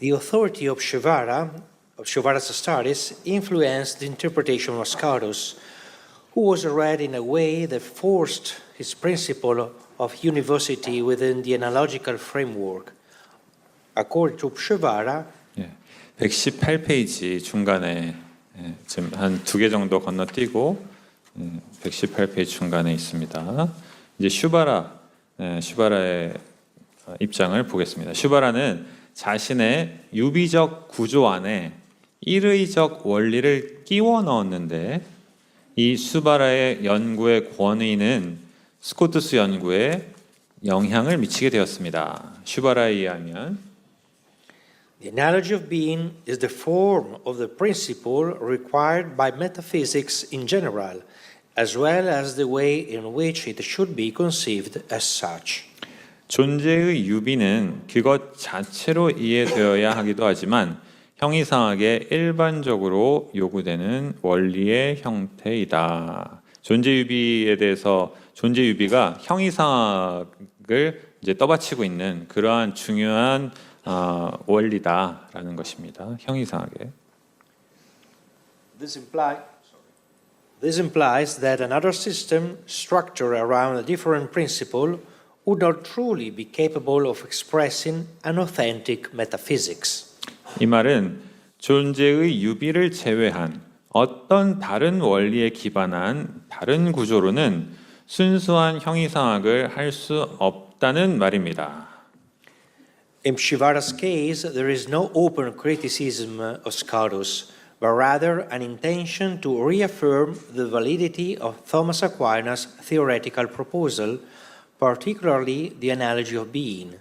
The authority of Shivara's studies influenced the interpretation of Scarus, who was read in a way that forced his principle of univocity within the analogical framework. According to Shivara, 118페이지 중간에 지금 한 2개 정도 건너뛰고 118페이지 중간에 있습니다. 이제 슈바라의 입장을 보겠습니다. 슈바라는 자신의 유비적 구조 안에 일의적 원리를 끼워 넣었는데 이 슈바라의 연구의 권위는 스코투스 연구에 영향을 미치게 되었습니다. 슈바라에 의하면 the analogy of being is the form of the principle required by metaphysics in general, as well as the way in which it should be conceived as such. 존재의 유비는 그것 자체로 이해되어야 하기도 하지만 형이상학에 일반적으로 요구되는 원리의 형태이다. 존재유비에 대해서 존재유비가 형이상학을 이제 떠받치고 있는 그러한 중요한 원리다라는 것입니다. 형이상학에. This implies that another system structured around a different principle would not truly be capable of expressing an authentic metaphysics. 이 말은 존재의 유비를 제외한 어떤 다른 원리에 기반한 다른 구조로는 순수한 형이상학을 할 수 없다는 말입니다. In Shivara's case, there is no open criticism of Scarus, but rather an intention to reaffirm the validity of Thomas Aquinas' theoretical proposal, particularly the analogy of being.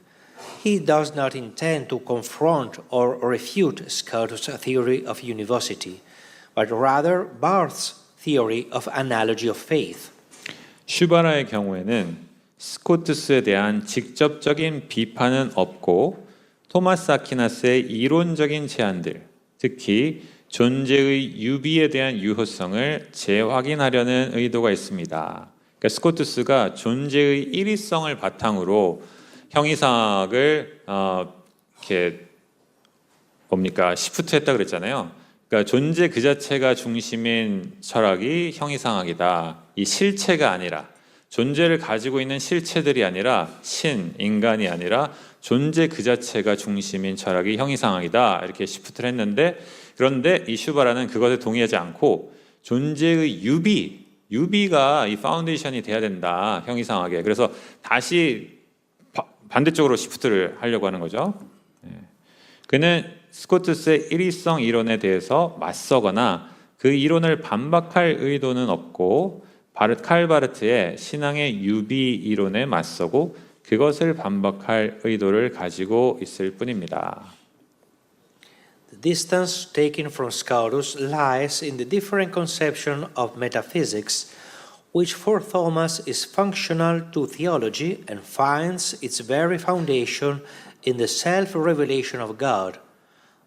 He does not intend to confront or refute Scarus' theory of univocity, but rather Barth's theory of analogy of faith. 슈바라의 경우에는 스코투스에 대한 직접적인 비판은 없고 토마스 아퀴나스의 이론적인 제안들, 특히 존재의 유비에 대한 유효성을 재확인하려는 의도가 있습니다. 그러니까 스코투스가 존재의 일위성을 바탕으로 형이상학을 이렇게 시프트했다 그랬잖아요. 그러니까 존재 그 자체가 중심인 철학이 형이상학이다. 이 실체가 아니라 존재를 가지고 있는 실체들이 아니라 인간이 아니라 존재 그 자체가 중심인 철학이 형이상학이다. 이렇게 시프트를 했는데 그런데 이 슈바라는 그것에 동의하지 않고 존재의 유비가 이 파운데이션이 돼야 된다. 형이상학에. 그래서 다시 반대쪽으로 시프트를 하려고 하는 거죠. 그는 스코투스의 일위성 이론에 대해서 맞서거나 그 이론을 반박할 의도는 없고 칼 바르트의 신앙의 유비 이론에 맞서고 그것을 반박할 의도를 가지고 있을 뿐입니다. The distance taken from Scarus lies in the different conception of metaphysics, which for Thomas is functional to theology and finds its very foundation in the self-revelation of God.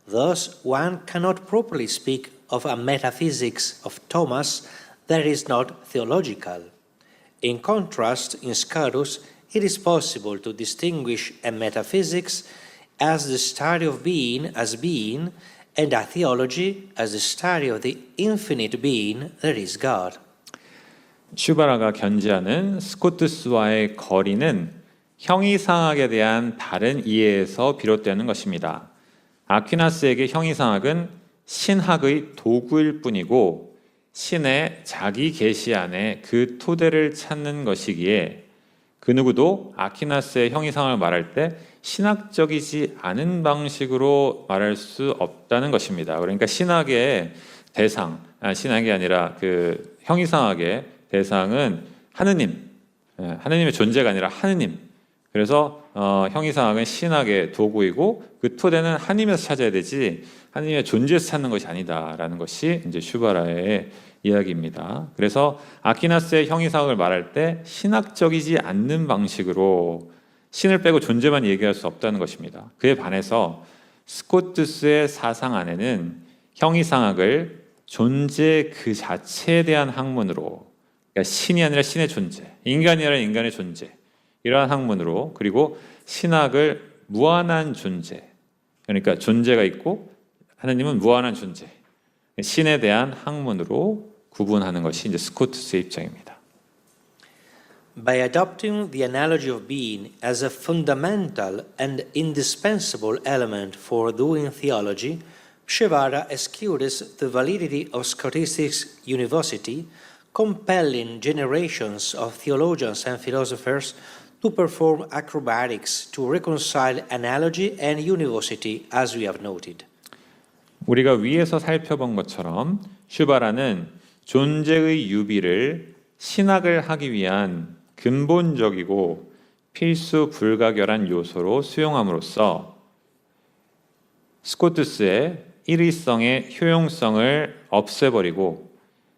Thus, one cannot properly speak of a metaphysics of Thomas that is not theological. In contrast, in Scarus, it is possible to distinguish a metaphysics as the study of being as being, and a theology as the study of the infinite being that is God. 슈바라가 견지하는 스코투스와의 거리는 형이상학에 대한 다른 이해에서 비롯되는 것입니다. 아퀴나스에게 형이상학은 신학의 도구일 뿐이고 신의 자기 계시 안에 그 토대를 찾는 것이기에 그 누구도 아퀴나스의 형이상학을 말할 때 신학적이지 않은 방식으로 말할 수 없다는 것입니다. 그러니까 신학의 대상, 신학이 아니라 그 형이상학의 대상은 하느님의 존재가 아니라 하느님. 그래서 형이상학은 신학의 도구이고 그 토대는 하느님에서 찾아야 되지 하느님의 존재에서 찾는 것이 아니다라는 것이 이제 슈바라의 이야기입니다. 그래서 아퀴나스의 형이상학을 말할 때 신학적이지 않는 방식으로 신을 빼고 존재만 얘기할 수 없다는 것입니다. 그에 반해서 스코투스의 사상 안에는 형이상학을 존재 그 자체에 대한 학문으로, 그러니까 신이 아니라 신의 존재, 인간이 아니라 인간의 존재, 이러한 학문으로, 그리고 신학을 무한한 존재, 그러니까 존재가 있고 하느님은 무한한 존재. 신에 대한 학문으로 구분하는 것이 이제 스코투스의 입장입니다. By adopting the analogy of being as a fundamental and indispensable element for doing theology, Shivara excuses the validity of Scotistic university, compelling generations of theologians and philosophers to perform acrobatics to reconcile analogy and university, as we have noted. 우리가 위에서 살펴본 것처럼 슈바라는 존재의 유비를 신학을 하기 위한 근본적이고 필수 불가결한 요소로 수용함으로써 스코투스의 일위성의 효용성을 없애버리고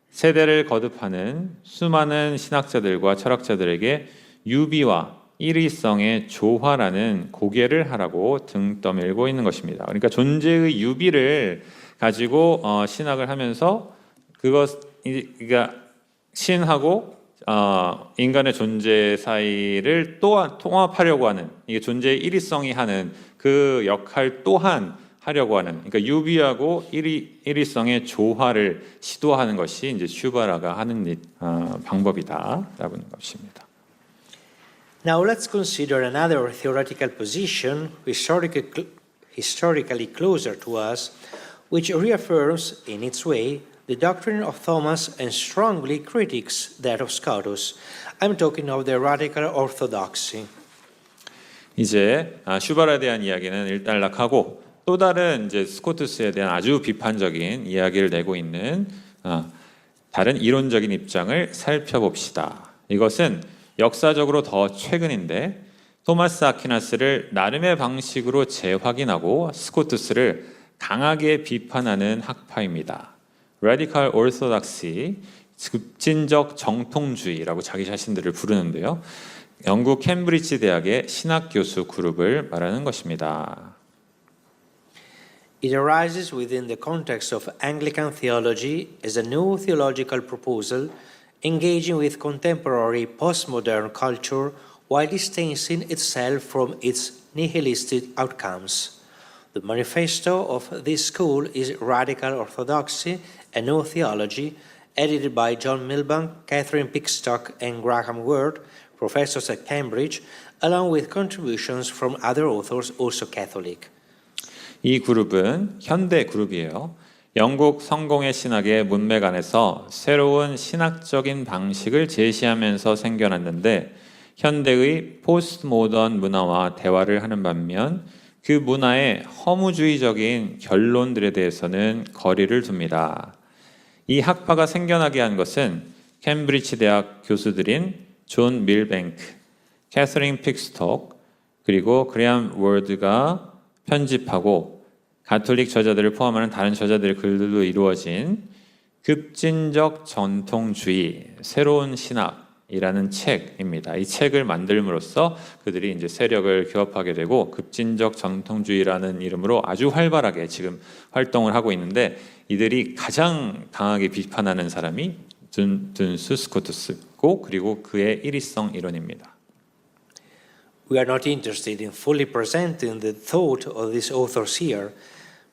세대를 거듭하는 수많은 신학자들과 철학자들에게 유비와 일위성의 조화라는 고개를 하라고 등 떠밀고 있는 것입니다. 그러니까 존재의 유비를 가지고 신학을 하면서 그러니까 신하고 인간의 존재 사이를 또한 통합하려고 하는, 이게 존재의 일위성이 하는 그 역할 또한 하려고 하는, 그러니까 유비하고 일위성의 조화를 시도하는 것이 이제 슈바라가 하는 방법이다라는 것입니다. Now let's consider another theoretical position historically closer to us, which reaffirms in its way the doctrine of Thomas and strongly critiques that of Scotus. I'm talking of the radical orthodoxy. 이제 슈바라에 대한 이야기는 일단락하고 또 다른 이제 스코투스에 대한 아주 비판적인 이야기를 내고 있는 다른 이론적인 입장을 살펴봅시다. 이것은 역사적으로 더 최근인데 토마스 아퀴나스를 나름의 방식으로 재확인하고 스코투스를 강하게 비판하는 학파입니다. Radical Orthodoxy, 급진적 정통주의라고 자기 자신들을 부르는데요. 영국 캠브리지 대학의 신학 교수 그룹을 말하는 것입니다. It arises within the context of Anglican theology as a new theological proposal engaging with contemporary postmodern culture while distancing itself from its nihilistic outcomes. The manifesto of this school is Radical Orthodoxy, a New Theology, edited by John Milbank, Catherine Pickstock, and Graham Ward, professors at Cambridge, along with contributions from other authors, also Catholic. 이 그룹은 현대 그룹이에요. 영국 성공의 신학의 문맥 안에서 새로운 신학적인 방식을 제시하면서 생겨났는데 현대의 포스트 모던 문화와 대화를 하는 반면 그 문화의 허무주의적인 결론들에 대해서는 거리를 둡니다. 이 학파가 생겨나게 한 것은 캠브리지 대학 교수들인 존 밀뱅크, 캐서린 픽스톡, 그리고 그레엄 월드가 편집하고 가톨릭 저자들을 포함하는 다른 저자들의 글들로 이루어진 급진적 전통주의, 새로운 신학이라는 책입니다. 이 책을 만들므로써 그들이 이제 세력을 규합하게 되고 급진적 전통주의라는 이름으로 아주 활발하게 지금 활동을 하고 있는데 이들이 가장 강하게 비판하는 사람이 둔스 스코투스고 그리고 그의 일위성 이론입니다. We are not interested in fully presenting the thought of these authors here,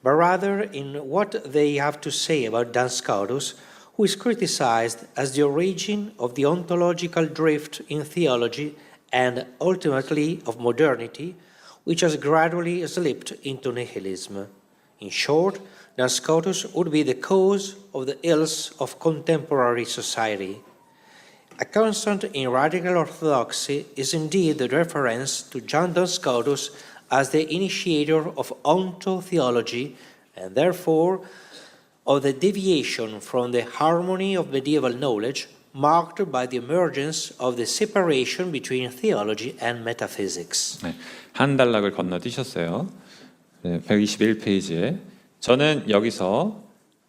but rather in what they have to say about Duns Scotus, who is criticized as the origin of the ontological drift in theology and ultimately of modernity, which has gradually slipped into nihilism. In short, Duns Scotus would be the cause of the ills of contemporary society. A constant in radical orthodoxy is indeed the reference to John Duns Scotus as the initiator of ontotheology and therefore of the deviation from the harmony of medieval knowledge marked by the emergence of the separation between theology and metaphysics. 네, 한 단락을 건너뛰셨어요. 네, 121페이지에 저는 여기서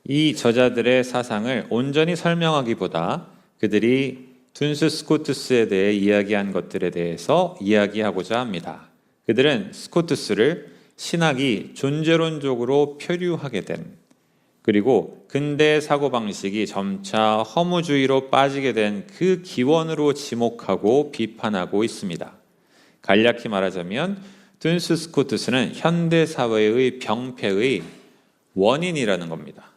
이 저자들의 사상을 온전히 설명하기보다 그들이 둔스 스코투스에 대해 이야기한 것들에 대해서 이야기하고자 합니다. 그들은 스코투스를 신학이 존재론적으로 표류하게 된 그리고 근대 사고방식이 점차 허무주의로 빠지게 된 그 기원으로 지목하고 비판하고 있습니다. 간략히 말하자면 둔스 스코투스는 현대 사회의 병폐의 원인이라는 겁니다.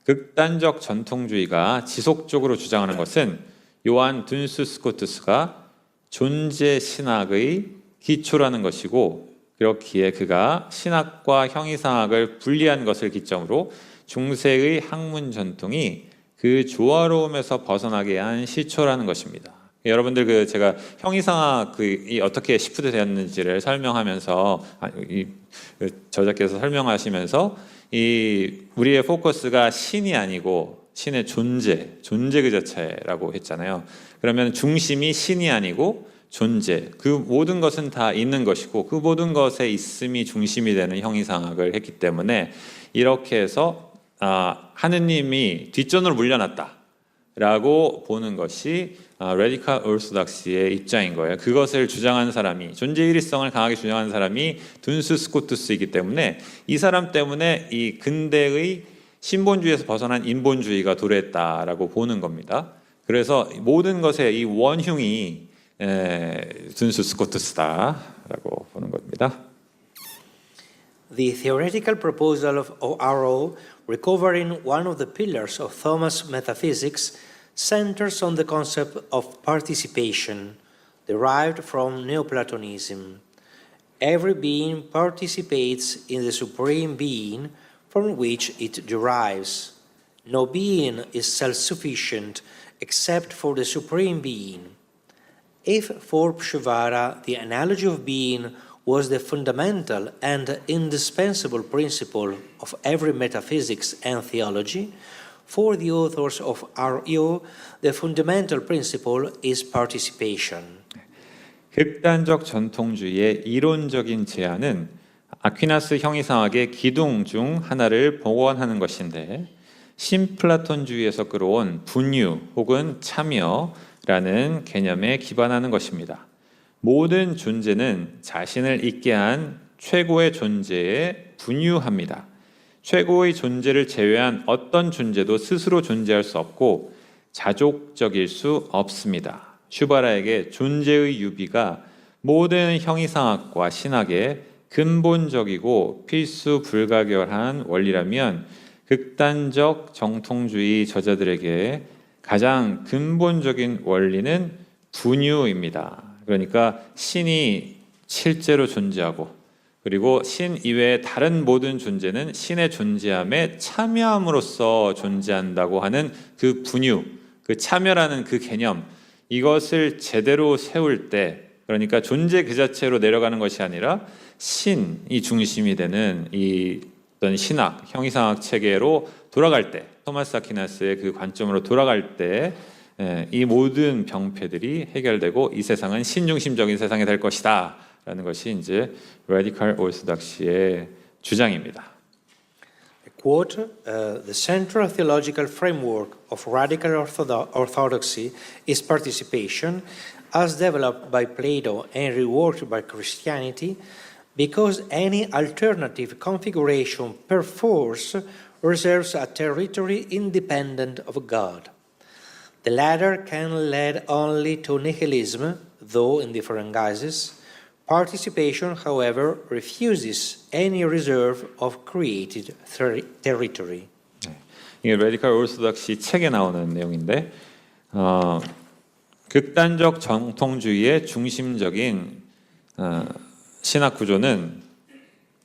극단적 전통주의가 지속적으로 주장하는 것은 요한 둔스 스코투스가 존재 신학의 기초라는 것이고, 그렇기에 그가 신학과 형이상학을 분리한 것을 기점으로 중세의 학문 전통이 그 조화로움에서 벗어나게 한 시초라는 것입니다. 여러분들 제가 형이상학이 어떻게 시프트 되었는지를 설명하면서 저자께서 설명하시면서 우리의 포커스가 신이 아니고 신의 존재 그 자체라고 했잖아요. 그러면 중심이 신이 아니고 존재, 그 모든 것은 다 있는 것이고 그 모든 것의 있음이 중심이 되는 형이상학을 했기 때문에 이렇게 해서 하느님이 뒷전으로 물려놨다라고 보는 것이 레디컬 오르소닥스의 입장인 거예요. 그것을 주장한 사람이, 존재 일위성을 강하게 주장한 사람이 둔스 스코투스이기 때문에 이 사람 때문에 이 근대의 신본주의에서 벗어난 인본주의가 도래했다라고 보는 겁니다. 그래서 모든 것의 이 원흉이 둔스 스코투스다라고 보는 겁니다. The theoretical proposal of R.O., recovering one of the pillars of Thomas' metaphysics, centers on the concept of participation, derived from Neoplatonism. Every being participates in the supreme being from which it derives. No being is self-sufficient except for the supreme being. If for Pshivara the analogy of being was the fundamental and indispensable principle of every metaphysics and theology, for the authors of R.O., the fundamental principle is participation. 극단적 전통주의의 이론적인 제안은 아퀴나스 형이상학의 기둥 중 하나를 복원하는 것인데, 신플라톤주의에서 끌어온 분유 혹은 참여라는 개념에 기반하는 것입니다. 모든 존재는 자신을 있게 한 최고의 존재에 분유합니다. 최고의 존재를 제외한 어떤 존재도 스스로 존재할 수 없고 자족적일 수 없습니다. 슈바라에게 존재의 유비가 모든 형이상학과 신학의 근본적이고 필수 불가결한 원리라면, 극단적 정통주의 저자들에게 가장 근본적인 원리는 분유입니다. 그러니까 신이 실제로 존재하고, 그리고 신 이외의 다른 모든 존재는 신의 존재함에 참여함으로써 존재한다고 하는 그 분유, 그 참여라는 그 개념, 이것을 제대로 세울 때, 그러니까 존재 그 자체로 내려가는 것이 아니라 신이 중심이 되는 이 어떤 신학, 형이상학 체계로 돌아갈 때, 토마스 아퀴나스의 그 관점으로 돌아갈 때 이 모든 병폐들이 해결되고 이 세상은 신중심적인 세상이 될 것이다 라는 것이 이제 레디컬 오르소닥시의 주장입니다. Quote, the central theological framework of radical orthodoxy is participation, as developed by Plato and reworked by Christianity, because any alternative configuration perforce reserves a territory independent of God. The latter can lead only to nihilism, though in different guises. Participation, however, refuses any reserve of created territory. 이게 레디컬 오르소닥시 책에 나오는 내용인데, 극단적 정통주의의 중심적인 신학 구조는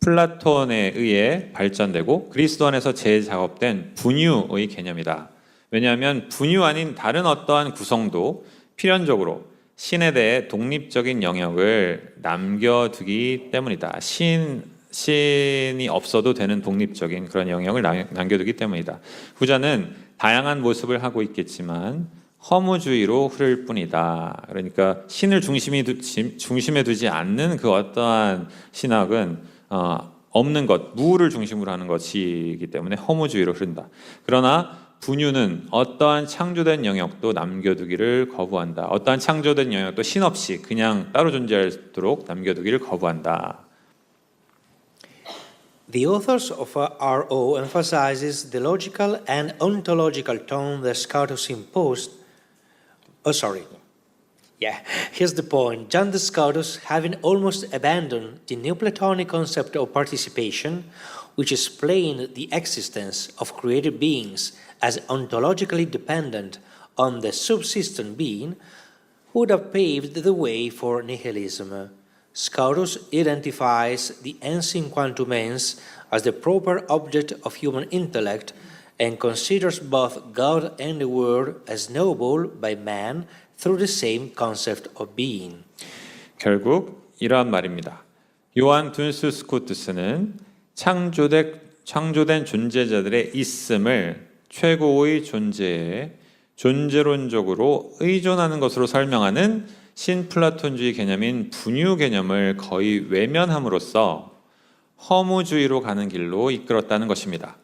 플라톤에 의해 발전되고 그리스도 안에서 재작업된 분유의 개념이다. 왜냐하면 분유 아닌 다른 어떠한 구성도 필연적으로 신에 대해 독립적인 영역을 남겨두기 때문이다. 신이 없어도 되는 독립적인 그런 영역을 남겨두기 때문이다. 후자는 다양한 모습을 하고 있겠지만 허무주의로 흐를 뿐이다. 그러니까 신을 중심에 두지 않는 그 어떠한 신학은 없는 것, 무를 중심으로 하는 것이기 때문에 허무주의로 흐른다. 그러나 분유는 어떠한 창조된 영역도 남겨두기를 거부한다. 어떠한 창조된 영역도 신 없이 그냥 따로 존재하도록 남겨두기를 거부한다. The authors of R.O. emphasizes the logical and ontological tone that Scotus imposed. Yeah, here's the point. John de Scotus, having almost abandoned the Neoplatonic concept of participation, which explained the existence of created beings as ontologically dependent on the subsistent being, would have paved the way for nihilism. Scotus identifies the ens in quantum ens as the proper object of human intellect and considers both God and the world as knowable by man through the same concept of being. 결국 이러한 말입니다. 요한 둔스 스코투스는 창조된 존재자들의 있음을 최고의 존재에 존재론적으로 의존하는 것으로 설명하는 신플라톤주의 개념인 분유 개념을 거의 외면함으로써 허무주의로 가는 길로 이끌었다는 것입니다.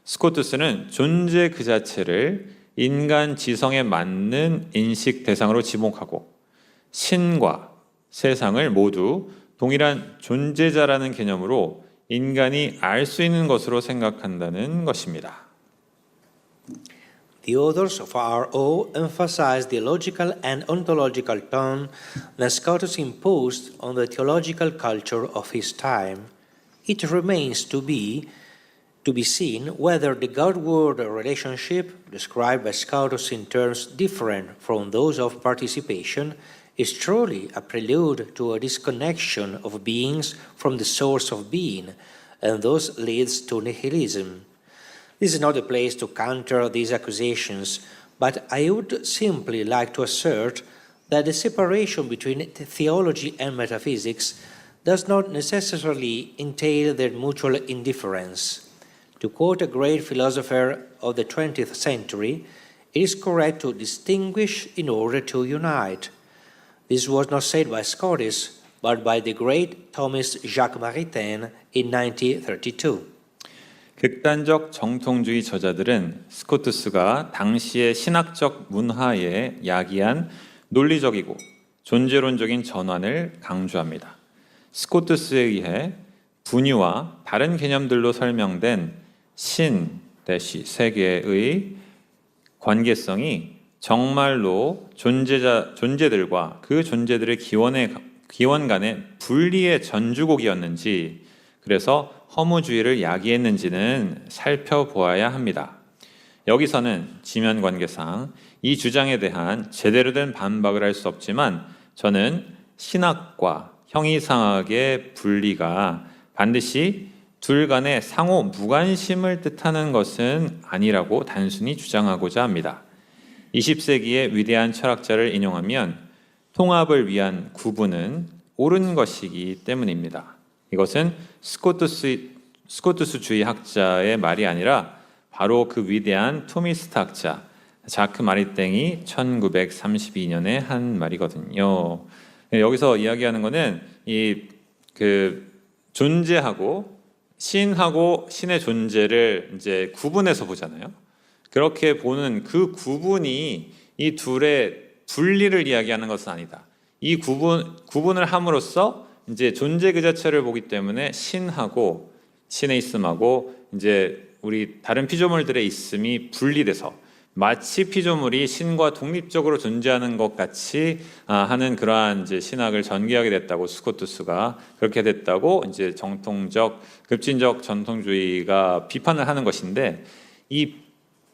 스코투스는 존재 그 자체를 인간 지성에 맞는 인식 대상으로 지목하고 신과 세상을 모두 동일한 존재자라는 개념으로 인간이 알 수 있는 것으로 생각한다는 것입니다. The authors of R.O. emphasize the logical and ontological tone that Scotus imposed on the theological culture of his time. It remains to be seen whether the God-world relationship, described by Scotus in terms different from those of participation, is truly a prelude to a disconnection of beings from the source of being, and thus leads to nihilism. This is not a place to counter these accusations, but I would simply like to assert that the separation between theology and metaphysics does not necessarily entail their mutual indifference. To quote a great philosopher of the 20th century, it is correct to distinguish in order to unite. This was not said by Scotus, but by the great Thomist Jacques Maritain in 1932. 극단적 정통주의 저자들은 스코투스가 당시의 신학적 문화에 야기한 논리적이고 존재론적인 전환을 강조합니다. 스코투스에 의해 분유와 다른 개념들로 설명된 신, 세계의 관계성이 정말로 존재들과 그 존재들의 기원 간의 분리의 전주곡이었는지, 그래서 허무주의를 야기했는지는 살펴보아야 합니다. 여기서는 지면 관계상 이 주장에 대한 제대로 된 반박을 할 수 없지만 저는 신학과 형이상학의 분리가 반드시 둘 간의 상호 무관심을 뜻하는 것은 아니라고 단순히 주장하고자 합니다. 20세기의 위대한 철학자를 인용하면 통합을 위한 구분은 옳은 것이기 때문입니다. 이것은 스코투스주의 학자의 말이 아니라 바로 그 위대한 토미스트 학자 자크 마리땡이 1932년에 한 말이거든요. 여기서 이야기하는 것은 존재하고 신하고 신의 존재를 이제 구분해서 보잖아요. 그렇게 보는 그 구분이 이 둘의 분리를 이야기하는 것은 아니다. 이 구분을 함으로써 이제 존재 그 자체를 보기 때문에 신하고 신의 있음하고 이제 우리 다른 피조물들의 있음이 분리돼서 마치 피조물이 신과 독립적으로 존재하는 것 같이 하는 그러한 이제 신학을 전개하게 됐다고 스코투스가 그렇게 됐다고 이제 정통적 급진적 전통주의가 비판을 하는 것인데 이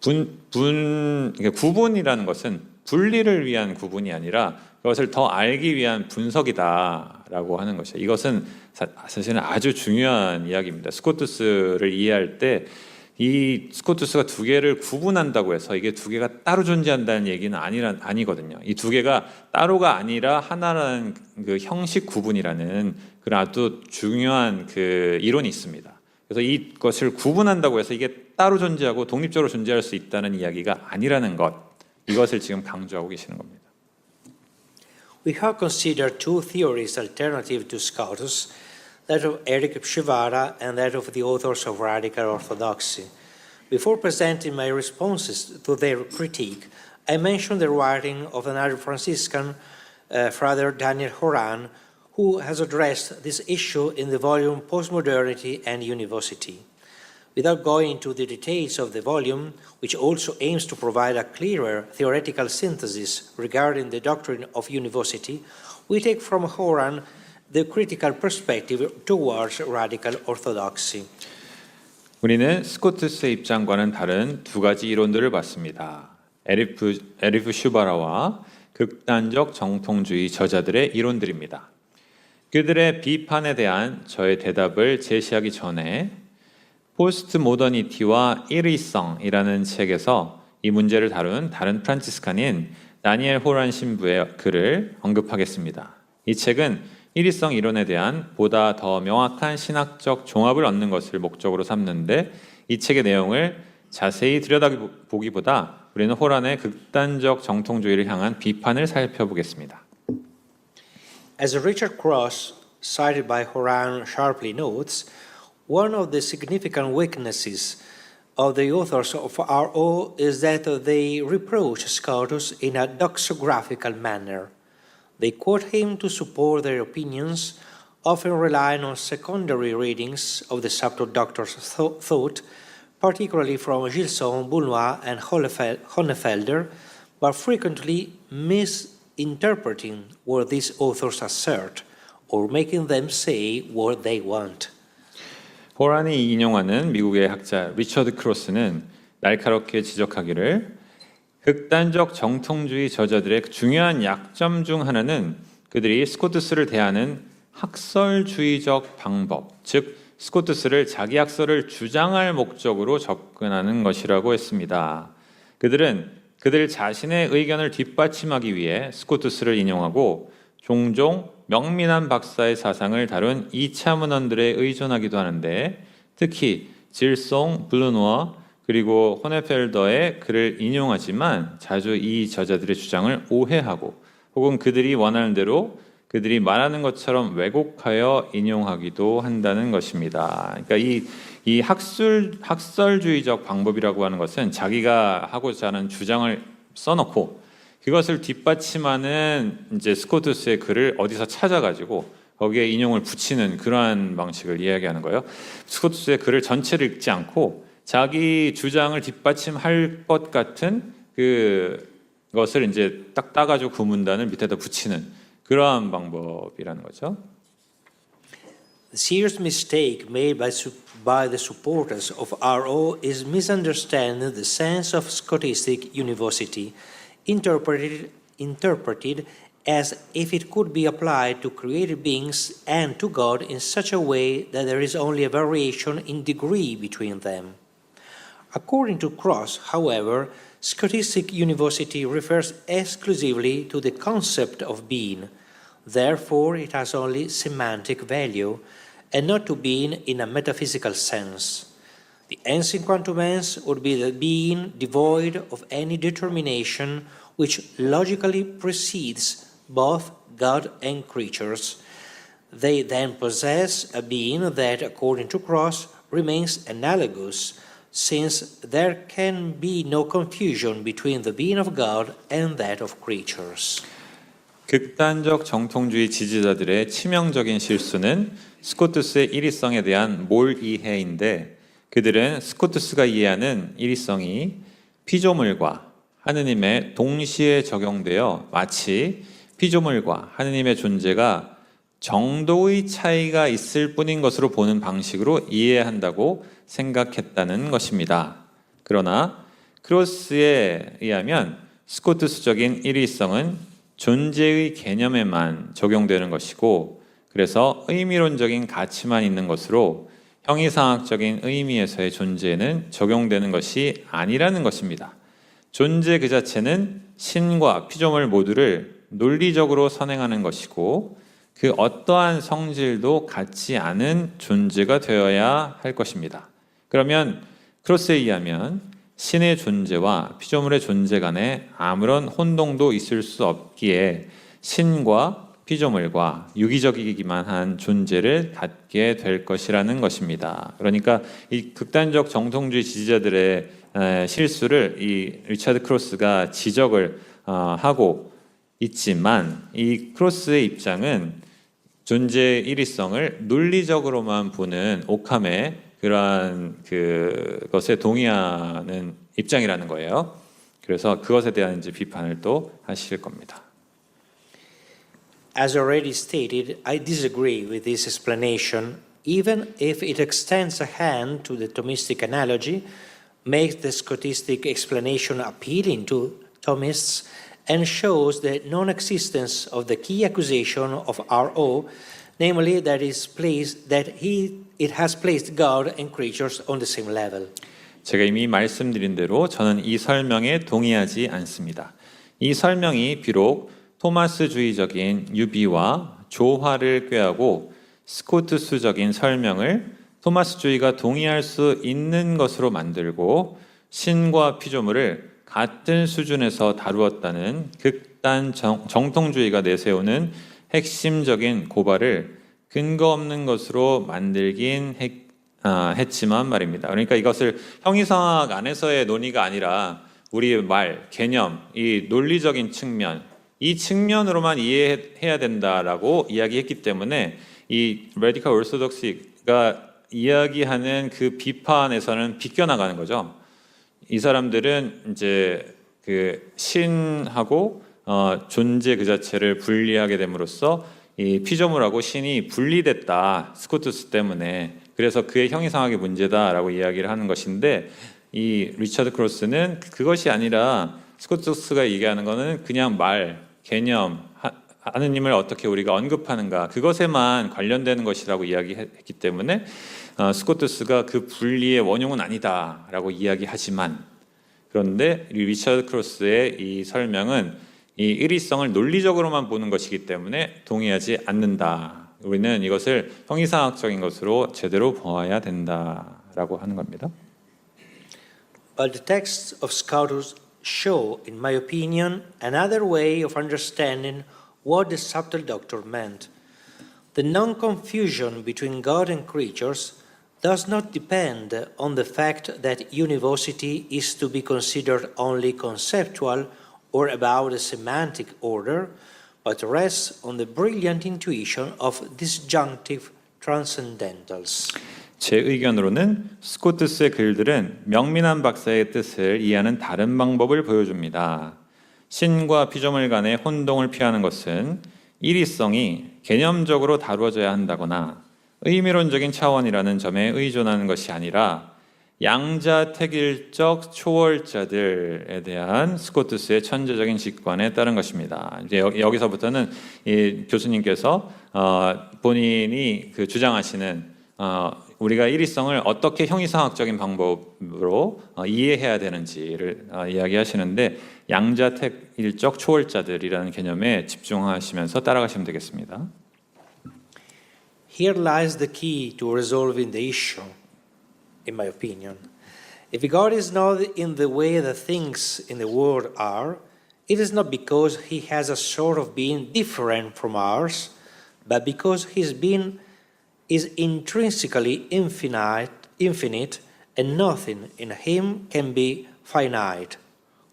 그러니까 구분이라는 것은 분리를 위한 구분이 아니라 그것을 더 알기 위한 분석이다라고 하는 것이죠. 이것은 사실은 아주 중요한 이야기입니다. 스코투스를 이해할 때 이 스코투스가 두 개를 구분한다고 해서 이게 두 개가 따로 존재한다는 얘기는 아니거든요. 이 두 개가 따로가 아니라 하나라는 그 형식 구분이라는 그런 아주 중요한 그 이론이 있습니다. 그래서 이것을 구분한다고 해서 이게 따로 존재하고 독립적으로 존재할 수 있다는 이야기가 아니라는 것, 이것을 지금 강조하고 계시는 겁니다. We have considered two theories alternative to Scotus, that of Eric Shivara and that of the authors of Radical Orthodoxy. Before presenting my responses to their critique, I mentioned the writing of another Franciscan, Father Daniel Horan, who has addressed this issue in the volume Postmodernity and Univocity. Without going into the details of the volume, which also aims to provide a clearer theoretical synthesis regarding the doctrine of univocity, we take from Horan the critical perspective towards radical orthodoxy. 우리는 스코투스의 입장과는 다른 두 가지 이론들을 봤습니다. 에리프 슈바라와 극단적 정통주의 저자들의 이론들입니다. 그들의 비판에 대한 저의 대답을 제시하기 전에 포스트 모더니티와 일의성이라는 책에서 이 문제를 다룬 다른 프란치스칸인 다니엘 호란 신부의 글을 언급하겠습니다. 이 책은 일의성 이론에 대한 보다 더 명확한 신학적 종합을 얻는 것을 목적으로 삼는데 이 책의 내용을 자세히 들여다보기보다 우리는 호란의 극단적 정통주의를 향한 비판을 살펴보겠습니다. As Richard Cross, cited by Horan, sharply notes, one of the significant weaknesses of the authors of R.O. is that they reproach Scotus in a doxographical manner. They quote him to support their opinions, often relying on secondary readings of the subtle doctor's thought, particularly from Gilson, Bounois, and Honefelder, but frequently misinterpreting what these authors assert, or making them say what they want. 호란이 인용하는 미국의 학자 리처드 크로스는 날카롭게 지적하기를 극단적 정통주의 저자들의 중요한 약점 중 하나는 그들이 스코투스를 대하는 학설주의적 방법, 즉 스코투스를 자기 학설을 주장할 목적으로 접근하는 것이라고 했습니다. 그들은 그들 자신의 의견을 뒷받침하기 위해 스코투스를 인용하고 종종 명민한 박사의 사상을 다룬 2차 문헌들에 의존하기도 하는데 특히 질송, 블루노아 그리고 호네펠더의 글을 인용하지만 자주 이 저자들의 주장을 오해하고 혹은 그들이 원하는 대로 그들이 말하는 것처럼 왜곡하여 인용하기도 한다는 것입니다. 그러니까 이 학설주의적 방법이라고 하는 것은 자기가 하고자 하는 주장을 써놓고 그것을 뒷받침하는 이제 스코투스의 글을 어디서 찾아가지고 거기에 인용을 붙이는 그러한 방식을 이야기하는 거예요. 스코투스의 글을 전체를 읽지 않고 자기 주장을 뒷받침할 것 같은 그것을 이제 딱 따가지고 그 문단을 밑에다 붙이는 그러한 방법이라는 거죠. The serious mistake made by the supporters of R.O. is misunderstanding the sense of Scotistic univocity, interpreted as if it could be applied to created beings and to God in such a way that there is only a variation in degree between them. According to Cross, however, Scotistic univocity refers exclusively to the concept of being. Therefore, it has only semantic value, and not to being in a metaphysical sense. The ens in quantum ens would be the being devoid of any determination which logically precedes both God and creatures. They then possess a being that, according to Cross, remains analogous, since there can be no confusion between the being of God and that of creatures. 극단적 정통주의 지지자들의 치명적인 실수는 스코투스의 일위성에 대한 몰이해인데 그들은 스코투스가 이해하는 일위성이 피조물과 하느님의 동시에 적용되어 마치 피조물과 하느님의 존재가 정도의 차이가 있을 뿐인 것으로 보는 방식으로 이해한다고 생각했다는 것입니다. 그러나 크로스에 의하면 스코투스적인 일위성은 존재의 개념에만 적용되는 것이고 그래서 의미론적인 가치만 있는 것으로 형이상학적인 의미에서의 존재는 적용되는 것이 아니라는 것입니다. 존재 그 자체는 신과 피조물 모두를 논리적으로 선행하는 것이고 그 어떠한 성질도 갖지 않은 존재가 되어야 할 것입니다. 그러면 크로스에 의하면 신의 존재와 피조물의 존재 간에 아무런 혼동도 있을 수 없기에 신과 피조물과 유기적이기만 한 존재를 갖게 될 것이라는 것입니다. 그러니까 이 극단적 정통주의 지지자들의 실수를 이 리차드 크로스가 지적을 하고 있지만 이 크로스의 입장은 존재의 일위성을 논리적으로만 보는 오캄의 그러한 그것에 동의하는 입장이라는 거예요. 그래서 그것에 대한 이제 비판을 또 하실 겁니다. As already stated, I disagree with this explanation, even if it extends a hand to the Thomistic analogy, makes the Scotistic explanation appealing to Thomists, and shows the non-existence of the key accusation of R.O., namely that it has placed God and creatures on the same level. 제가 이미 말씀드린 대로 저는 이 설명에 동의하지 않습니다. 이 설명이 비록 토마스주의적인 유비와 조화를 꾀하고 스코트스적인 설명을 토마스주의가 동의할 수 있는 것으로 만들고 신과 피조물을 같은 수준에서 다루었다는 극단 정통주의가 내세우는 핵심적인 고발을 근거 없는 것으로 만들긴 했지만 말입니다. 그러니까 이것을 형이상학 안에서의 논의가 아니라 우리의 말, 개념, 이 논리적인 측면, 이 측면으로만 이해해야 된다라고 이야기했기 때문에 이 레디컬 오르소독스가 이야기하는 그 비판에서는 비껴나가는 거죠. 이 사람들은 이제 그 신하고 존재 그 자체를 분리하게 됨으로써 이 피조물하고 신이 분리됐다, 스코투스 때문에. 그래서 그의 형이상학의 문제다라고 이야기를 하는 것인데, 이 리처드 크로스는 그것이 아니라 스코투스가 얘기하는 것은 그냥 말, 개념, 하느님을 어떻게 우리가 언급하는가, 그것에만 관련되는 것이라고 이야기했기 때문에 스코투스가 그 분리의 원흉은 아니다라고 이야기하지만, 그런데 리처드 크로스의 이 설명은 이 일위성을 논리적으로만 보는 것이기 때문에 동의하지 않는다. 우리는 이것을 형이상학적인 것으로 제대로 보아야 된다라고 하는 겁니다. But the texts of Scotus show, in my opinion, another way of understanding what the subtle doctor meant. The non-confusion between God and creatures does not depend on the fact that univocity is to be considered only conceptual or about a semantic order, but rests on the brilliant intuition of disjunctive transcendentals. 제 의견으로는 스코투스의 글들은 명민한 박사의 뜻을 이해하는 다른 방법을 보여줍니다. 신과 피조물 간의 혼동을 피하는 것은 일위성이 개념적으로 다루어져야 한다거나 의미론적인 차원이라는 점에 의존하는 것이 아니라 양자택일적 초월자들에 대한 스코투스의 천재적인 직관에 따른 것입니다. 이제 여기서부터는 이 교수님께서 본인이 그 주장하시는 우리가 일위성을 어떻게 형이상학적인 방법으로 이해해야 되는지를 이야기하시는데, 양자택일적 초월자들이라는 개념에 집중하시면서 따라가시면 되겠습니다. Here lies the key to resolving the issue, in my opinion. If God is not in the way the things in the world are, it is not because he has a sort of being different from ours, but because his being is intrinsically infinite, and nothing in him can be finite.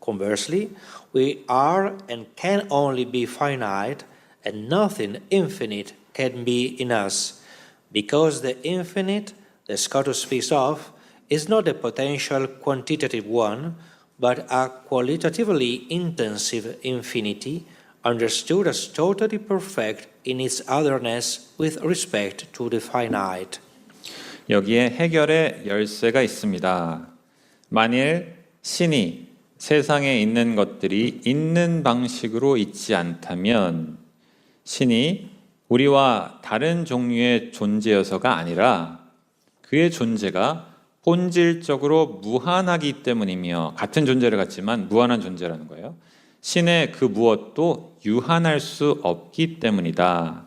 Conversely, we are and can only be finite, and nothing infinite can be in us, because the infinite the Scotus speaks of is not a potential quantitative one, but a qualitatively intensive infinity, understood as totally perfect in its otherness with respect to the finite. 여기에 해결의 열쇠가 있습니다. 만일 신이 세상에 있는 것들이 있는 방식으로 있지 않다면 신이 우리와 다른 종류의 존재여서가 아니라 그의 존재가 본질적으로 무한하기 때문이며, 같은 존재를 갖지만 무한한 존재라는 거예요. 신의 그 무엇도 유한할 수 없기 때문이다.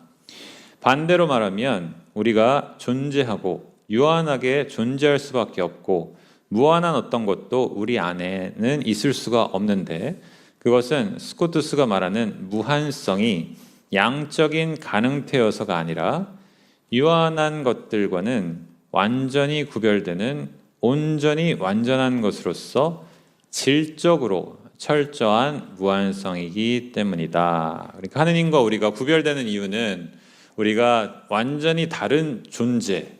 반대로 말하면 우리가 존재하고 유한하게 존재할 수밖에 없고 무한한 어떤 것도 우리 안에는 있을 수가 없는데, 그것은 스코투스가 말하는 무한성이 양적인 가능태여서가 아니라 유한한 것들과는 완전히 구별되는 온전히 완전한 것으로서 질적으로 철저한 무한성이기 때문이다. 그러니까 하느님과 우리가 구별되는 이유는 우리가 완전히 다른 존재,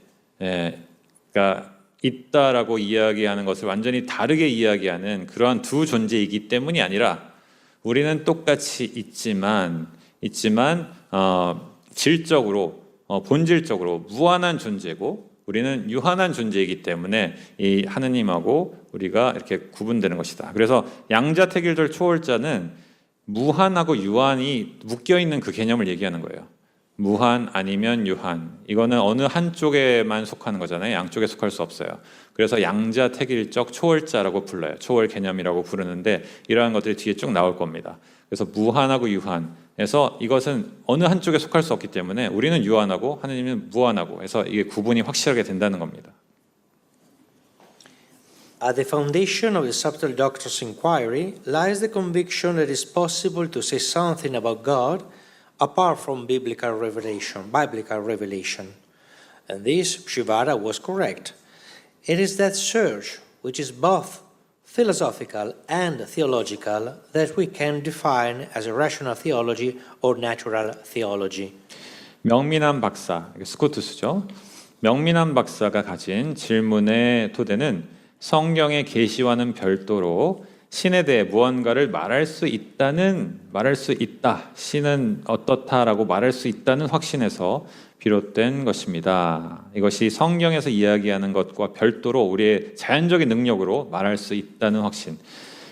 그러니까 있다라고 이야기하는 것을 완전히 다르게 이야기하는 그러한 두 존재이기 때문이 아니라 우리는 똑같이 있지만 질적으로 본질적으로 무한한 존재고 우리는 유한한 존재이기 때문에 이 하느님하고 우리가 이렇게 구분되는 것이다. 그래서 양자택일절 초월자는 무한하고 유한이 묶여 있는 그 개념을 얘기하는 거예요. 무한 아니면 유한. 이거는 어느 한쪽에만 속하는 거잖아요. 양쪽에 속할 수 없어요. 그래서 양자택일적 초월자라고 불러요. 초월 개념이라고 부르는데 이러한 것들이 뒤에 쭉 나올 겁니다. 그래서 무한하고 유한에서 이것은 어느 한쪽에 속할 수 없기 때문에 우리는 유한하고 하느님은 무한하고 해서 이게 구분이 확실하게 된다는 겁니다. At the foundation of the subtle doctrines inquiry lies the conviction that it is possible to say something about God apart from biblical revelation. And this, Shivara was correct. It is that search, which is both philosophical and theological, that we can define as a rational theology or natural theology. 명민한 박사, 스코투스죠. 명민한 박사가 가진 질문의 토대는 성경의 계시와는 별도로 신에 대해 무언가를 말할 수 있다, 신은 어떻다라고 말할 수 있다는 확신에서 비롯된 것입니다. 이것이 성경에서 이야기하는 것과 별도로 우리의 자연적인 능력으로 말할 수 있다는 확신.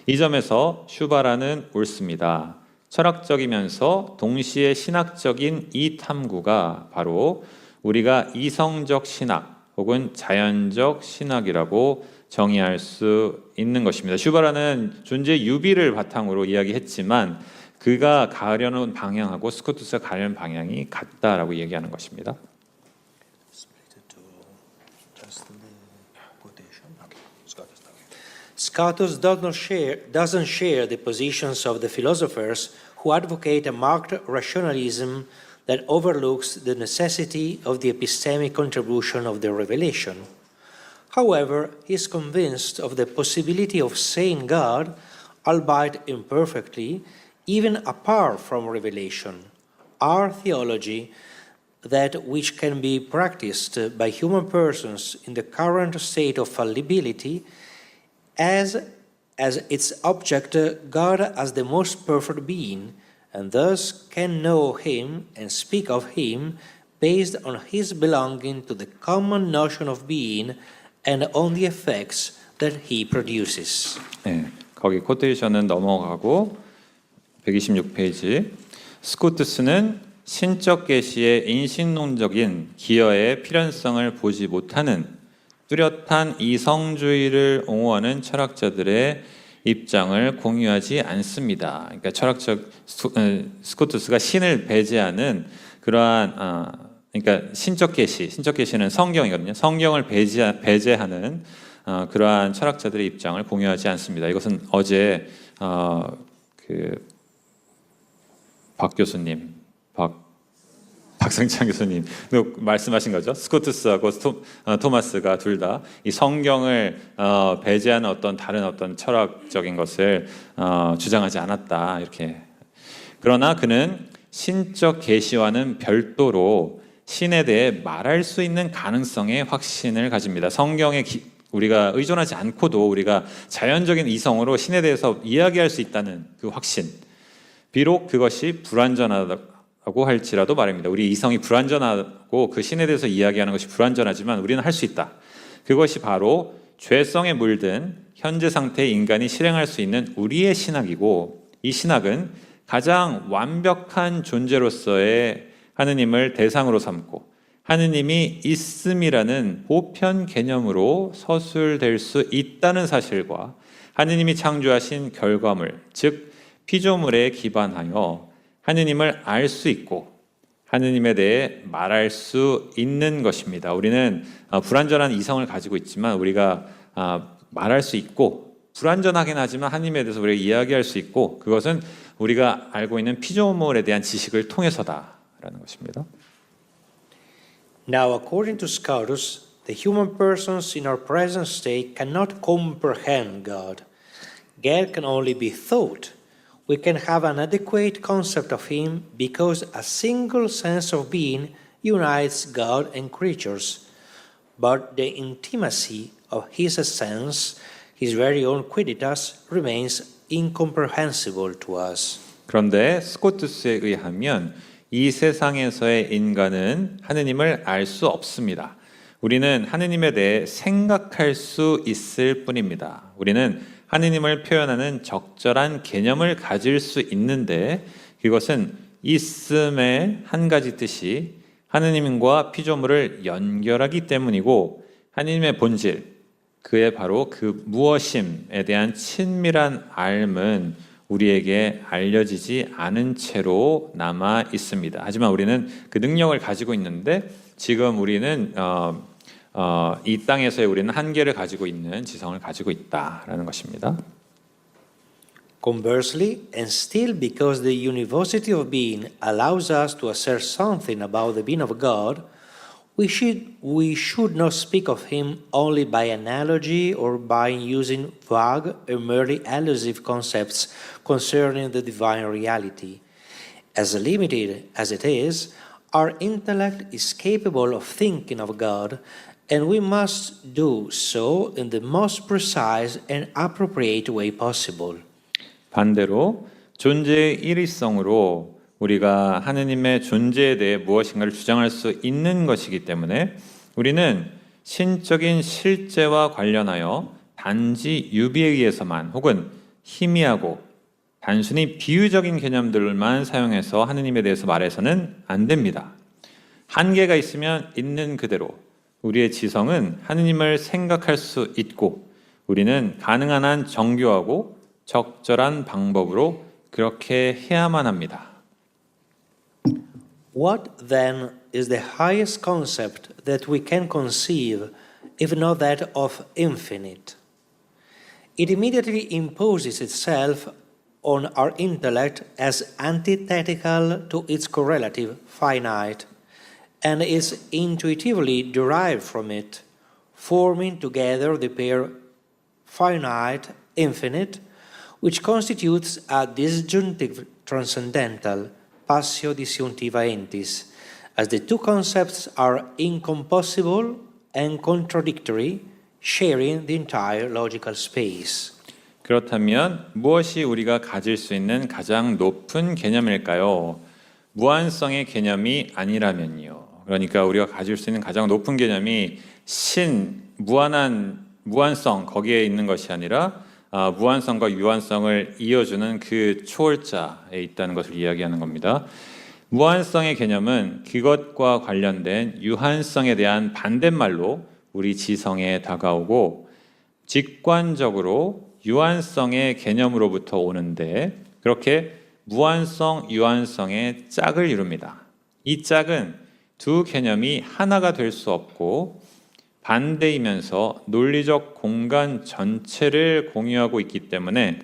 이 점에서 슈바라는 옳습니다. 철학적이면서 동시에 신학적인 이 탐구가 바로 우리가 이성적 신학 혹은 자연적 신학이라고 정의할 수 있는 것입니다. 슈바라는 존재 유비를 바탕으로 이야기했지만 그가 가려는 방향하고 스코투스가 가려는 방향이 같다라고 얘기하는 것입니다. Scotus doesn't share the positions of the philosophers who advocate a marked rationalism that overlooks the necessity of the epistemic contribution of the revelation. However, he is convinced of the possibility of saying God, albeit imperfectly, even apart from revelation. Our theology, that which can be practiced by human persons in the current state of fallibility, as its object God as the most perfect being, and thus can know him and speak of him based on his belonging to the common notion of being and on the effects that he produces. 네, 거기 코테이션은 넘어가고 126페이지. 스코투스는 신적 계시의 인신론적인 기여의 필연성을 보지 못하는 뚜렷한 이성주의를 옹호하는 철학자들의 입장을 공유하지 않습니다. 그러니까 스코투스가 신을 배제하는 그러한 그러니까 신적 계시는 성경이거든요. 성경을 배제하는 그러한 철학자들의 입장을 공유하지 않습니다. 이것은 어제 박 교수님, 박승찬 교수님 말씀하신 거죠. 스코투스하고 토마스가 둘 다 이 성경을 배제하는 다른 어떤 철학적인 것을 주장하지 않았다 이렇게. 그러나 그는 신적 계시와는 별도로 신에 대해 말할 수 있는 가능성에 확신을 가집니다. 성경에 우리가 의존하지 않고도 우리가 자연적인 이성으로 신에 대해서 이야기할 수 있다는 그 확신. 비록 그것이 불완전하다고 할지라도 말입니다. 우리 이성이 불완전하고 그 신에 대해서 이야기하는 것이 불완전하지만 우리는 할 수 있다. 그것이 바로 죄성에 물든 현재 상태의 인간이 실행할 수 있는 우리의 신학이고 이 신학은 가장 완벽한 존재로서의 하느님을 대상으로 삼고 하느님이 있음이라는 보편 개념으로 서술될 수 있다는 사실과 하느님이 창조하신 결과물, 즉 피조물에 기반하여 하느님을 알 수 있고 하느님에 대해 말할 수 있는 것입니다. 우리는 불완전한 이성을 가지고 있지만 우리가 말할 수 있고 불완전하긴 하지만 하느님에 대해서 우리가 이야기할 수 있고 그것은 우리가 알고 있는 피조물에 대한 지식을 통해서다라는 것입니다. Now, according to Scotus, the human persons in our present state cannot comprehend God. God can only be thought. We can have an adequate concept of Him because a single sense of being unites God and creatures. but the intimacy of his essence, his very own quidditas, remains incomprehensible to us. 그런데 스코투스에 의하면 이 세상에서의 인간은 하느님을 알 수 없습니다. 우리는 하느님에 대해 생각할 수 있을 뿐입니다. 우리는 하느님을 표현하는 적절한 개념을 가질 수 있는데 그것은 있음의 한 가지 뜻이 하느님과 피조물을 연결하기 때문이고 하느님의 본질, 그의 바로 그 무엇임에 대한 친밀한 알은 우리에게 알려지지 않은 채로 남아 있습니다. 하지만 우리는 그 능력을 가지고 있는데 지금 우리는 이 땅에서의 우리는 한계를 가지고 있는 지성을 가지고 있다라는 것입니다. Conversely, and still because the university of being allows us to assert something about the being of God, we should not speak of him only by analogy or by using vague or merely elusive concepts concerning the divine reality. As limited as it is, our intellect is capable of thinking of God, and we must do so in the most precise and appropriate way possible. 반대로 존재의 일위성으로 우리가 하느님의 존재에 대해 무엇인가를 주장할 수 있는 것이기 때문에 우리는 신적인 실제와 관련하여 단지 유비에 의해서만 혹은 희미하고 단순히 비유적인 개념들만 사용해서 하느님에 대해서 말해서는 안 됩니다. 한계가 있으면 있는 그대로 우리의 지성은 하느님을 생각할 수 있고 우리는 가능한 한 정교하고 적절한 방법으로 그렇게 해야만 합니다. What then is the highest concept that we can conceive, if not that of infinite? It immediately imposes itself on our intellect as antithetical to its correlative finite, and is intuitively derived from it, forming together the pair finite, infinite, which constitutes a disjunctive transcendental, passio disjunctiva entis, as the two concepts are incompossible and contradictory, sharing the entire logical space. 그렇다면 무엇이 우리가 가질 수 있는 가장 높은 개념일까요? 무한성의 개념이 아니라면요. 그러니까 우리가 가질 수 있는 가장 높은 개념이 무한성 거기에 있는 것이 아니라 무한성과 유한성을 이어주는 그 초월자에 있다는 것을 이야기하는 겁니다. 무한성의 개념은 그것과 관련된 유한성에 대한 반대말로 우리 지성에 다가오고 직관적으로 유한성의 개념으로부터 오는데 그렇게 무한성, 유한성의 짝을 이룹니다. 이 짝은 두 개념이 하나가 될 수 없고 반대이면서 논리적 공간 전체를 공유하고 있기 때문에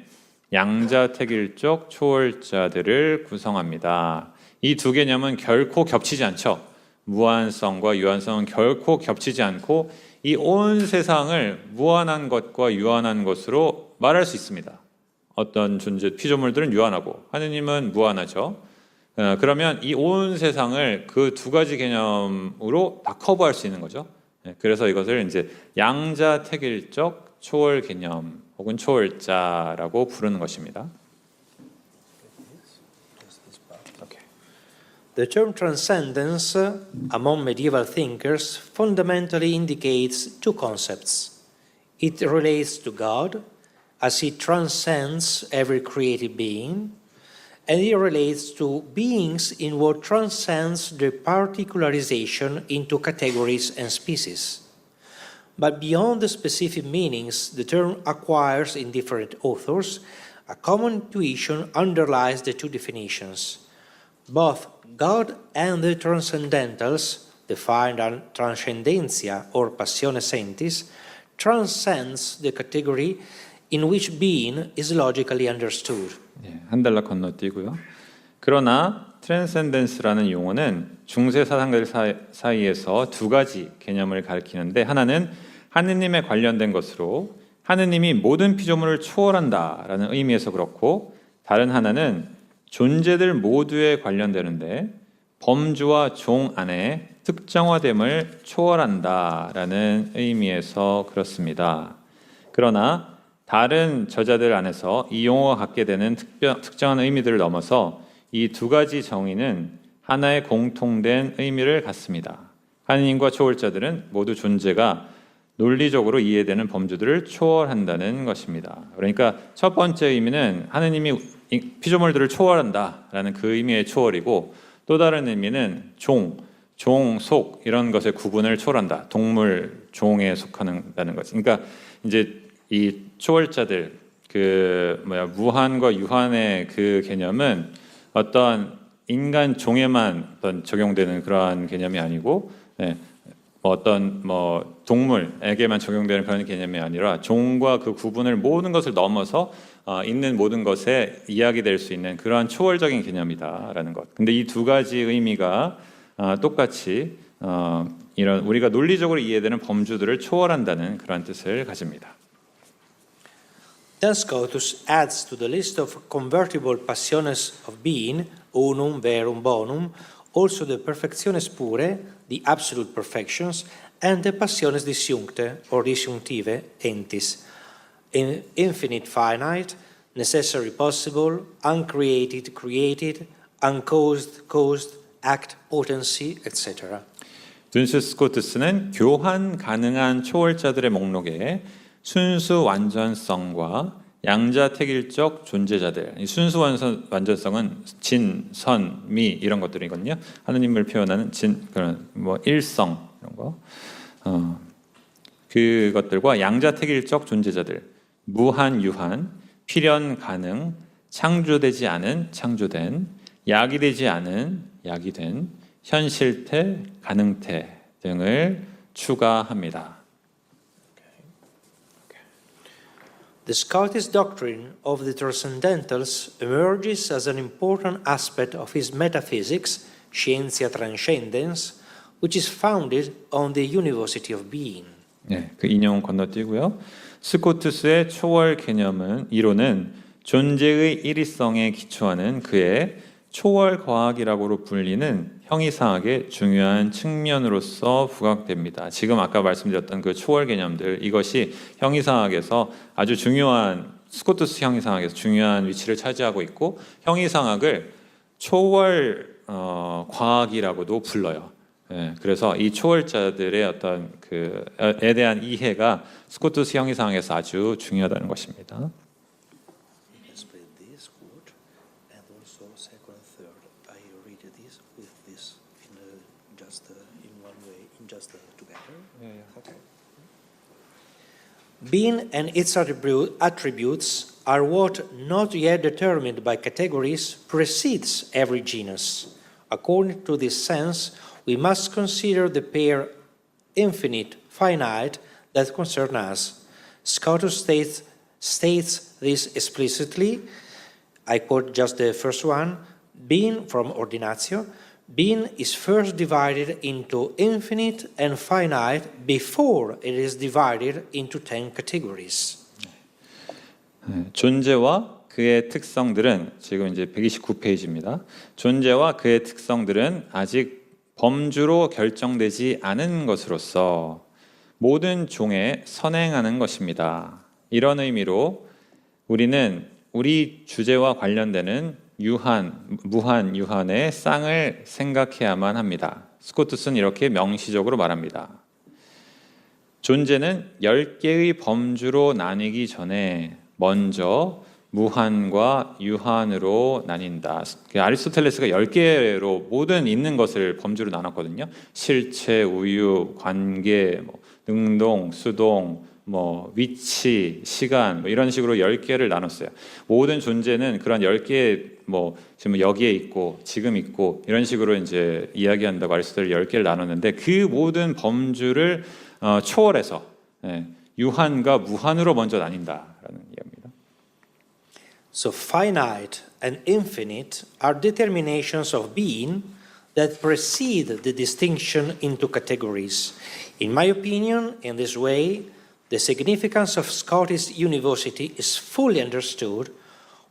양자택일적 초월자들을 구성합니다. 이 두 개념은 결코 겹치지 않죠. 무한성과 유한성은 결코 겹치지 않고 이 온 세상을 무한한 것과 유한한 것으로 말할 수 있습니다. 어떤 존재, 피조물들은 유한하고 하느님은 무한하죠. 그러면 이 온 세상을 그 두 가지 개념으로 다 커버할 수 있는 거죠. 그래서 이것을 이제 양자택일적 초월 개념 혹은 초월자라고 부르는 것입니다. The term transcendence among medieval thinkers fundamentally indicates two concepts. It relates to God as he transcends every created being, and it relates to beings in what transcends their particularization into categories and species. But beyond the specific meanings the term acquires in different authors, a common intuition underlies the two definitions. Both God and the transcendentals, defined as transcendentia or passione sentis, transcends the category in which being is logically understood. 한 달러 건너뛰고요. 그러나 트랜센덴스라는 용어는 중세 사상들 사이에서 두 가지 개념을 가리키는데 하나는 하느님에 관련된 것으로 하느님이 모든 피조물을 초월한다라는 의미에서 그렇고 다른 하나는 존재들 모두에 관련되는데 범주와 종 안에 특정화됨을 초월한다라는 의미에서 그렇습니다. 그러나 다른 저자들 안에서 이 용어가 갖게 되는 특정한 의미들을 넘어서 이 두 가지 정의는 하나의 공통된 의미를 갖습니다. 하느님과 초월자들은 모두 존재가 논리적으로 이해되는 범주들을 초월한다는 것입니다. 그러니까 첫 번째 의미는 하느님이 피조물들을 초월한다라는 그 의미의 초월이고, 또 다른 의미는 종, 속 이런 것의 구분을 초월한다. 동물, 종에 속하는다는 것. 그러니까 이제 이 초월자들 무한과 유한의 그 개념은 어떤 인간 종에만 적용되는 그러한 개념이 아니고, 동물에게만 적용되는 그런 개념이 아니라 종과 그 구분을 모든 것을 넘어서 있는 모든 것에 이야기될 수 있는 그러한 초월적인 개념이다라는 것. 근데 이 두 가지 의미가 똑같이 이런 우리가 논리적으로 이해되는 범주들을 초월한다는 그런 뜻을 가집니다. Then Scotus adds to the list of convertible passiones of being, unum, verum, bonum, also the perfectiones pure, the absolute perfections, and the passiones disjuncte or disjunctive entis, infinite finite, necessary possible, uncreated created, uncaused caused, act potency, etc. 둔스 스코트스는 교환 가능한 초월자들의 목록에 순수 완전성과 양자택일적 존재자들, 이 순수 완전성은 진, 선, 미 이런 것들이거든요. 하느님을 표현하는 그런 일성 이런 거, 그것들과 양자택일적 존재자들, 무한 유한, 필연 가능, 창조되지 않은 창조된, 야기되지 않은 야기된, 현실태, 가능태 등을 추가합니다. The Scottish doctrine of the Transcendentals emerges as an important aspect of his metaphysics, Scientia Transcendens, which is founded on the University of Being. 네, 그 인용 건너뛰고요. 스코투스의 초월 이론은 존재의 일위성에 기초하는 그의 초월 과학이라고 불리는 형이상학의 중요한 측면으로서 부각됩니다. 지금 아까 말씀드렸던 그 초월 개념들, 이것이 형이상학에서 아주 중요한, 스코투스 형이상학에서 중요한 위치를 차지하고 있고, 형이상학을 초월 과학이라고도 불러요. 그래서 이 초월자들의 어떤 그에 대한 이해가 스코투스 형이상학에서 아주 중요하다는 것입니다. Being and its attributes are what, not yet determined by categories, precedes every genus. According to this sense, we must consider the pair infinite, finite that concern us. Scotus states this explicitly. I quote just the first one. Being, from Ordinatio, being is first divided into infinite and finite before it is divided into 10 categories. 존재와 그의 특성들은, 지금 이제 129페이지입니다. 존재와 그의 특성들은 아직 범주로 결정되지 않은 것으로서 모든 종에 선행하는 것입니다. 이런 의미로 우리는 우리 주제와 관련되는 무한 유한의 쌍을 생각해야만 합니다. 스코투스는 이렇게 명시적으로 말합니다. 존재는 10개의 범주로 나뉘기 전에 먼저 무한과 유한으로 나뉜다. 아리스토텔레스가 10개로 모든 있는 것을 범주로 나눴거든요. 실체, 우유, 관계, 능동, 수동, 위치, 시간 이런 식으로 10개를 나눴어요. 모든 존재는 그런 10개 지금 여기에 있고 지금 있고 이런 식으로 이제 이야기한다고 아리스토텔이 10개를 나눴는데, 그 모든 범주를 초월해서 유한과 무한으로 먼저 나뉜다라는 이야기입니다. So finite and infinite are determinations of being that precede the distinction into categories. In my opinion, in this way, the significance of Scottish University is fully understood,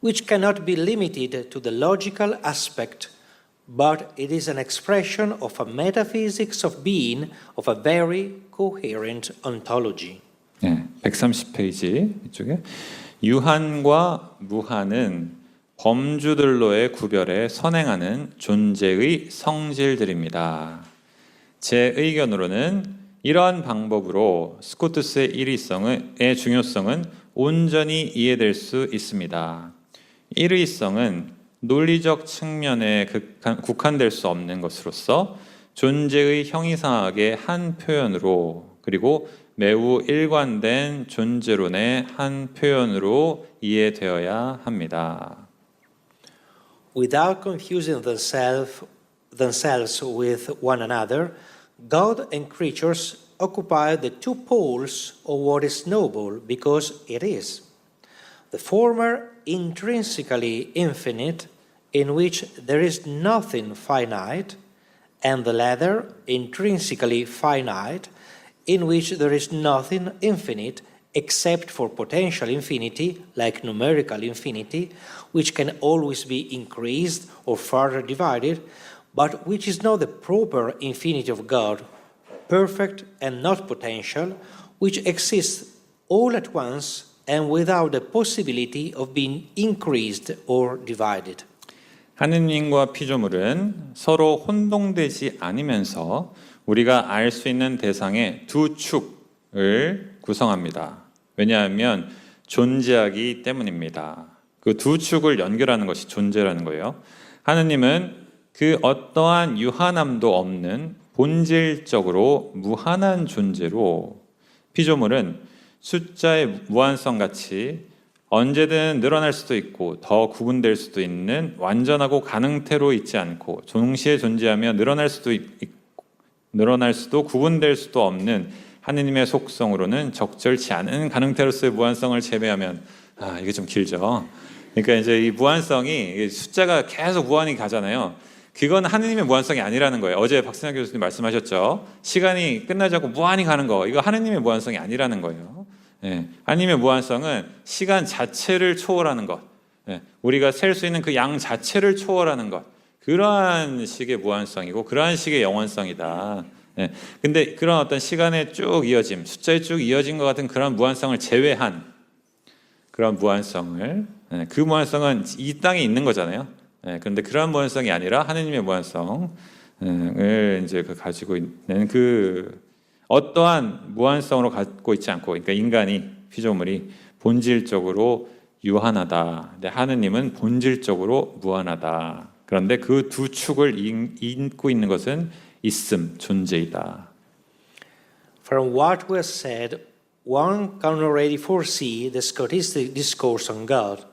which cannot be limited to the logical aspect, but it is an expression of a metaphysics of being of a very coherent ontology. 네, 130페이지 이쪽에 유한과 무한은 범주들로의 구별에 선행하는 존재의 성질들입니다. 제 의견으로는 이러한 방법으로 스코투스의 일의성의 중요성은 온전히 이해될 수 있습니다. 일의성은 논리적 측면에 국한될 수 없는 것으로서 존재의 형이상학의 한 표현으로 그리고 매우 일관된 존재론의 한 표현으로 이해되어야 합니다. Without confusing themselves with one another, God and creatures occupy the two poles of what is noble because it is. The former intrinsically infinite, in which there is nothing finite, and the latter intrinsically finite, in which there is nothing infinite except for potential infinity, like numerical infinity, which can always be increased or further divided, but which is not the proper infinity of God, perfect and not potential, which exists all at once and without the possibility of being increased or divided. 하느님과 피조물은 서로 혼동되지 않으면서 우리가 알 수 있는 대상의 두 축을 구성합니다. 왜냐하면 존재하기 때문입니다. 그 두 축을 연결하는 것이 존재라는 거예요. 하느님은 그 어떠한 유한함도 없는 본질적으로 무한한 존재로 피조물은 숫자의 무한성 같이 언제든 늘어날 수도 있고 더 구분될 수도 있는 완전하고 가능태로 있지 않고 동시에 존재하며 늘어날 수도 구분될 수도 없는 하느님의 속성으로는 적절치 않은 가능태로서의 무한성을 제외하면 이게 좀 길죠. 그러니까 이제 이 무한성이 숫자가 계속 무한히 가잖아요. 그건 하느님의 무한성이 아니라는 거예요. 어제 박승환 교수님 말씀하셨죠. 시간이 끝나지 않고 무한히 가는 거, 이거 하느님의 무한성이 아니라는 거예요. 하느님의 무한성은 시간 자체를 초월하는 것, 우리가 셀 수 있는 그 양 자체를 초월하는 것, 그러한 식의 무한성이고 그러한 식의 영원성이다. 근데 그런 어떤 시간의 쭉 이어짐, 숫자에 쭉 이어진 것 같은 그런 무한성을 제외한 그런 무한성을, 그 무한성은 이 땅에 있는 거잖아요. 그런데 그러한 무한성이 아니라 하느님의 무한성을 이제 가지고 있는 그 어떠한 무한성으로 갖고 있지 않고, 그러니까 인간이 피조물이 본질적으로 유한하다. 근데 하느님은 본질적으로 무한하다. 그런데 그 두 축을 잇고 있는 것은 있음, 존재이다. From what was said, one can already foresee the Scotistic discourse on God.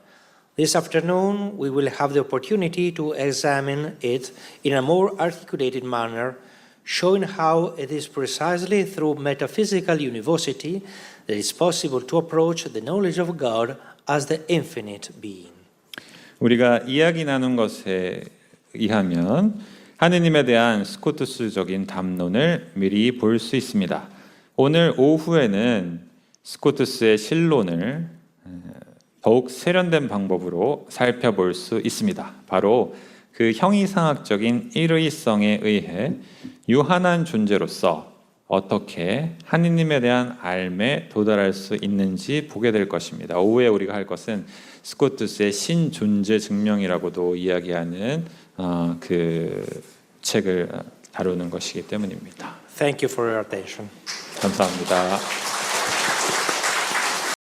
This afternoon, we will have the opportunity to examine it in a more articulated manner, showing how it is precisely through metaphysical univocity that it is possible to approach the knowledge of God as the infinite being. 우리가 이야기 나눈 것에 의하면 하느님에 대한 스코투스적인 담론을 미리 볼 수 있습니다. 오늘 오후에는 스코투스의 신론을 더욱 세련된 방법으로 살펴볼 수 있습니다. 바로 그 형이상학적인 일의성에 의해 유한한 존재로서 어떻게 하느님에 대한 알매 도달할 수 있는지 보게 될 것입니다. 오후에 우리가 할 것은 스코투스의 신존재 증명이라고도 이야기하는 그 책을 다루는 것이기 때문입니다. Thank you for your attention. 감사합니다.